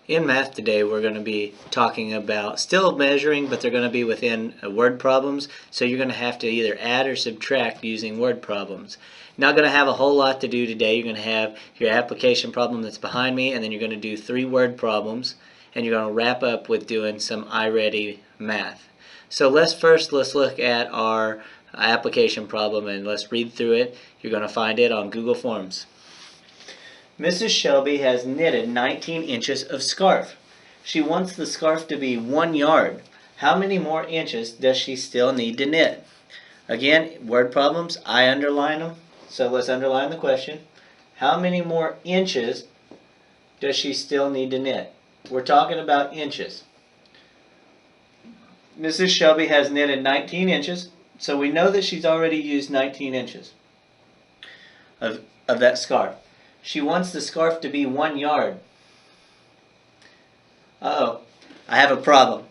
In math today, we're going to be talking about still measuring, but they're going to be within word problems. So you're going to have to either add or subtract using word problems. You're not going to have a whole lot to do today. You're going to have your application problem that's behind me, and then you're going to do 3 word problems, and you're going to wrap up with doing some iReady math. So let's look at our application problem and let's read through it. You're going to find it on Google Forms. Mrs. Shelby has knitted 19 inches of scarf. She wants the scarf to be 1 yard. How many more inches does she still need to knit? Again, word problems, I underline them. So let's underline the question. How many more inches does she still need to knit? We're talking about inches. Mrs. Shelby has knitted 19 inches, so we know that she's already used 19 inches of that scarf. She wants the scarf to be 1 yard. I have a problem.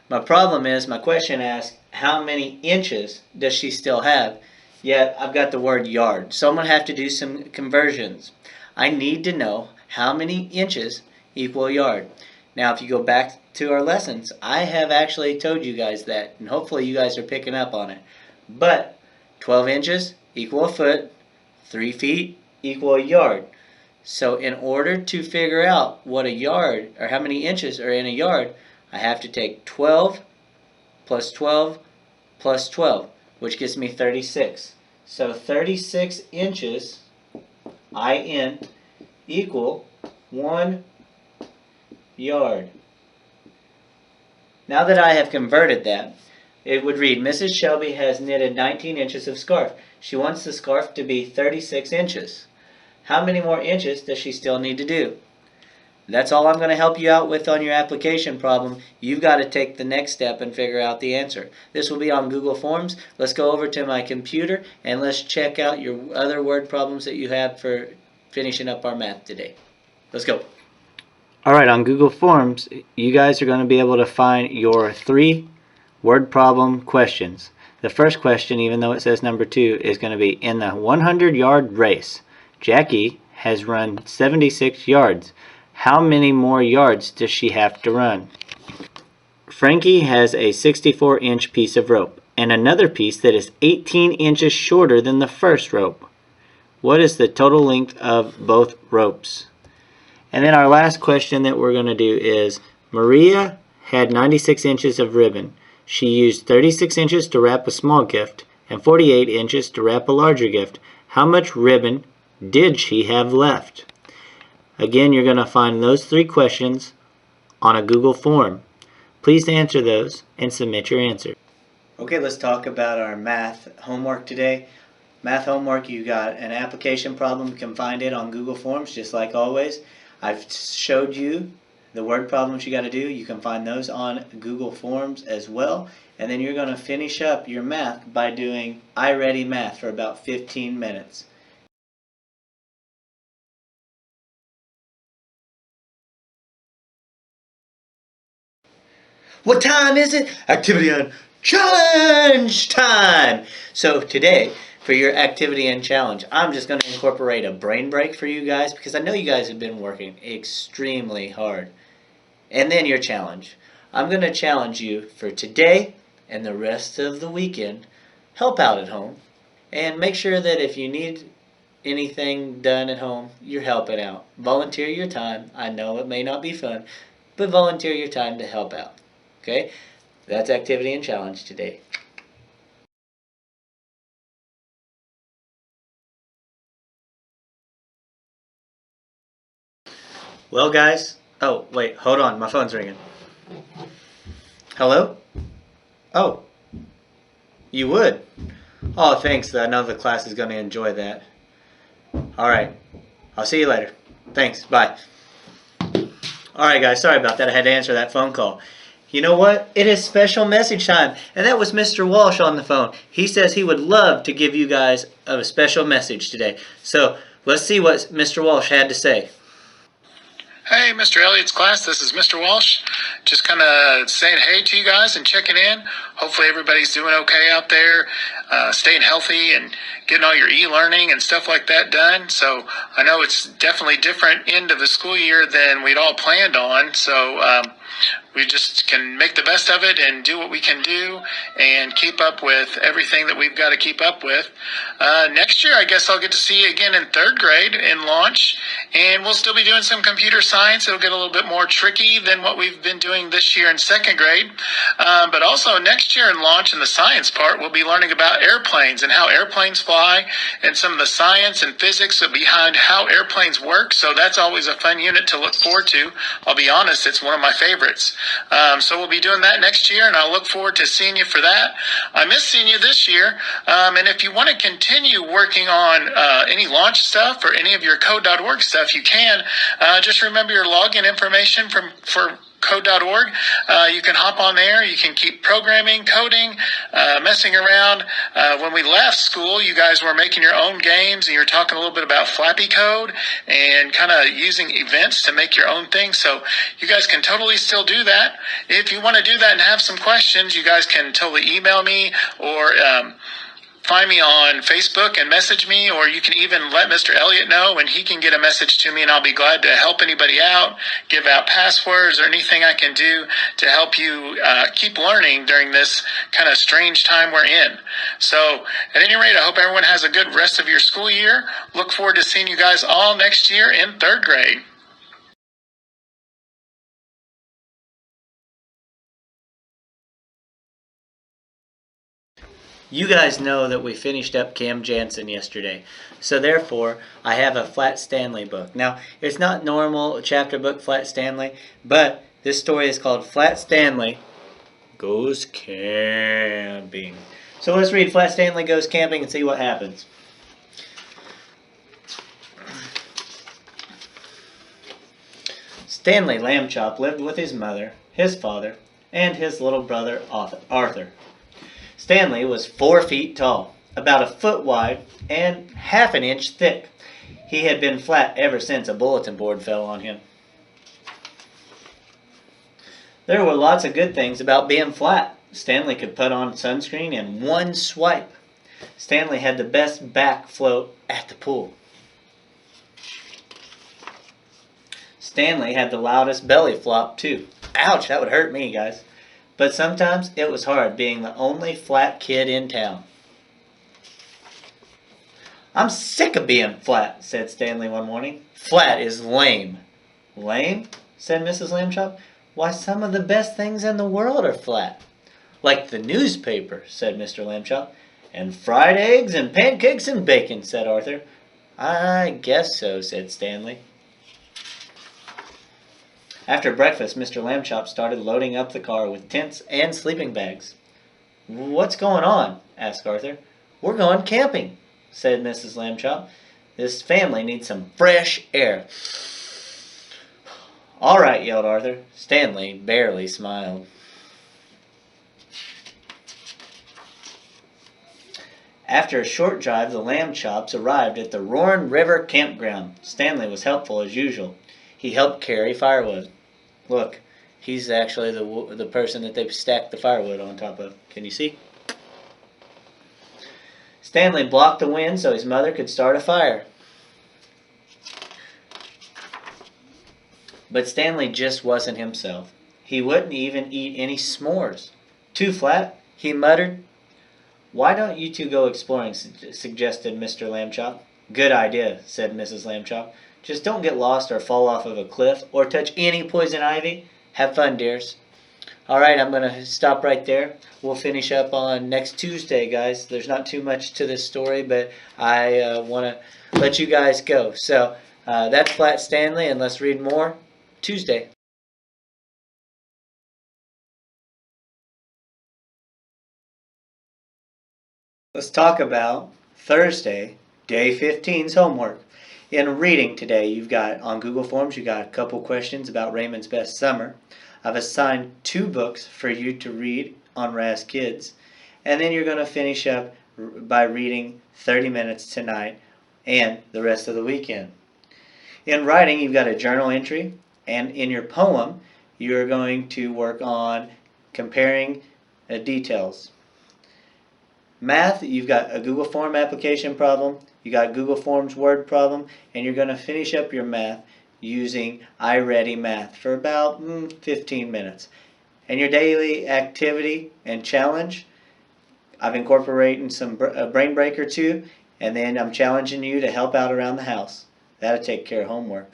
My problem is, my question asks, how many inches does she still have? Yet, I've got the word yard. So I'm going to have to do some conversions. I need to know how many inches equal a yard. Now, if you go back to our lessons, I have actually told you guys that, and hopefully you guys are picking up on it. But 12 inches equal a foot, 3 feet equal a yard. So in order to figure out what a yard, or how many inches are in a yard, I have to take 12 plus 12 plus 12, which gives me 36. So 36 inches, IN, equal 1 yard. Now that I have converted that, it would read, Mrs. Shelby has knitted 19 inches of scarf. She wants the scarf to be 36 inches. How many more inches does she still need to do? That's all I'm going to help you out with on your application problem. You've got to take the next step and figure out the answer. This will be on Google Forms. Let's go over to my computer and let's check out your other word problems that you have for finishing up our math today. Let's go. Alright, on Google Forms, you guys are going to be able to find your 3 word problem questions. The first question, even though it says number 2, is going to be, in the 100-yard race, Jackie has run 76 yards. How many more yards does she have to run? Frankie has a 64-inch piece of rope and another piece that is 18 inches shorter than the first rope. What is the total length of both ropes? And then our last question that we're going to do is, Maria had 96 inches of ribbon. She used 36 inches to wrap a small gift and 48 inches to wrap a larger gift. How much ribbon did she have left? Again, you're going to find those 3 questions on a Google form. Please answer those and submit your answer. Okay, let's talk about our math homework today. Math homework, you got an application problem. You can find it on Google Forms, just like always. I've showed you the word problems you got to do. You can find those on Google Forms as well. And then you're going to finish up your math by doing iReady math for about 15 minutes. What time is it? Activity and challenge time! So today, for your activity and challenge, I'm just going to incorporate a brain break for you guys because I know you guys have been working extremely hard. And then your challenge. I'm going to challenge you for today and the rest of the weekend. Help out at home. And make sure that if you need anything done at home, you're helping out. Volunteer your time. I know it may not be fun, but volunteer your time to help out. Okay? That's activity and challenge today. Well, guys. Oh, wait. Hold on. My phone's ringing. Hello? Oh. You would? Oh, thanks. I know the class is going to enjoy that. All right. I'll see you later. Thanks. Bye. All right, guys. Sorry about that. I had to answer that phone call. You know what? It is special message time. And that was Mr. Walsh on the phone. He says he would love to give you guys a special message today. So let's see what Mr. Walsh had to say. Hey, Mr. Elliott's class, this is Mr. Walsh. Just kind of saying hey to you guys and checking in. Hopefully everybody's doing okay out there, staying healthy and getting all your e-learning and stuff like that done. So I know it's definitely different end of the school year than we'd all planned on. So we just can make the best of it and do what we can do and keep up with everything that we've got to keep up with. Next year, I guess I'll get to see you again in third grade in launch, and we'll still be doing some computer science. It'll get a little bit more tricky than what we've been doing this year in second grade. But also next year in launch, in the science part, we'll be learning about airplanes and how airplanes fly and some of the science and physics behind how airplanes work. So that's always a fun unit to look forward to. I'll be honest, it's one of my favorites. So we'll be doing that next year, and I'll look forward to seeing you for that. I miss seeing you this year, and if you want to continue working on any launch stuff or any of your code.org stuff, you can. Just remember your login information for code.org. You can hop on there. You can keep programming, coding, messing around. When we left school, you guys were making your own games, and you were talking a little bit about Flappy Code and kind of using events to make your own thing. So you guys can totally still do that. If you want to do that and have some questions, you guys can totally email me or find me on Facebook and message me, or you can even let Mr. Elliott know and he can get a message to me, and I'll be glad to help anybody out, give out passwords or anything I can do to help you keep learning during this kind of strange time we're in. So at any rate, I hope everyone has a good rest of your school year. Look forward to seeing you guys all next year in third grade. You guys know that we finished up Cam Jansen yesterday, so therefore I have a Flat Stanley book. Now, it's not normal chapter book Flat Stanley, but this story is called Flat Stanley Goes Camping. So let's read Flat Stanley Goes Camping and see what happens. Stanley Lambchop lived with his mother, his father, and his little brother Arthur. Stanley was 4 feet tall, about a foot wide, and half an inch thick. He had been flat ever since a bulletin board fell on him. There were lots of good things about being flat. Stanley could put on sunscreen in one swipe. Stanley had the best back float at the pool. Stanley had the loudest belly flop, too. Ouch, that would hurt me, guys. But sometimes it was hard being the only flat kid in town. "I'm sick of being flat," said Stanley one morning. "Flat is lame." "Lame?" said Mrs. Lambchop. "Why, some of the best things in the world are flat." "Like the newspaper," said Mr. Lambchop. "And fried eggs and pancakes and bacon," said Arthur. "I guess so," said Stanley. After breakfast, Mr. Lambchop started loading up the car with tents and sleeping bags. "What's going on?" asked Arthur. "We're going camping," said Mrs. Lambchop. "This family needs some fresh air." "All right," yelled Arthur. Stanley barely smiled. After a short drive, the Lambchops arrived at the Roaring River campground. Stanley was helpful as usual. He helped carry firewood. Look, he's actually the person that they've stacked the firewood on top of. Can you see? Stanley blocked the wind so his mother could start a fire. But Stanley just wasn't himself. He wouldn't even eat any s'mores. "Too flat?" he muttered. "Why don't you two go exploring?" suggested Mr. Lambchop. "Good idea," said Mrs. Lambchop. "Just don't get lost or fall off of a cliff or touch any poison ivy. Have fun, dears." All right, I'm going to stop right there. We'll finish up on next Tuesday, guys. There's not too much to this story, but I want to let you guys go. So that's Flat Stanley, and let's read more Tuesday. Let's talk about Thursday, day 15's homework. In reading today, you've got, on Google Forms, you got a couple questions about Raymond's Best Summer. I've assigned 2 books for you to read on Raz Kids. And then you're going to finish up by reading 30 minutes tonight and the rest of the weekend. In writing, you've got a journal entry And in your poem, you're going to work on comparing details. Math, you've got a Google Form application problem, you got a Google Forms Word problem, and you're going to finish up your math using iReady Math for about 15 minutes. And your daily activity and challenge, I've incorporated some a brain break or two, and then I'm challenging you to help out around the house. That'll take care of homework.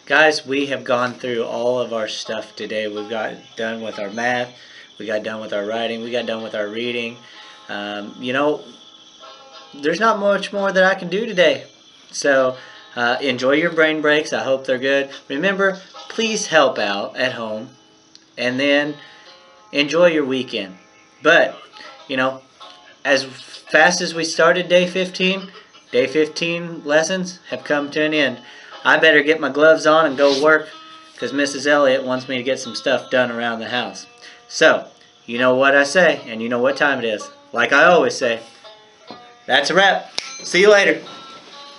Guys, we have gone through all of our stuff today. We've got done with our math, we got done with our writing, we got done with our reading. You know, there's not much more that I can do today. So enjoy your brain breaks. I hope they're good. Remember, please help out at home, and then enjoy your weekend. But, you know, as fast as we started day 15 lessons have come to an end. I better get my gloves on and go work, because Mrs. Elliott wants me to get some stuff done around the house. So, you know what I say, and you know what time it is. Like I always say, that's a wrap. See you later.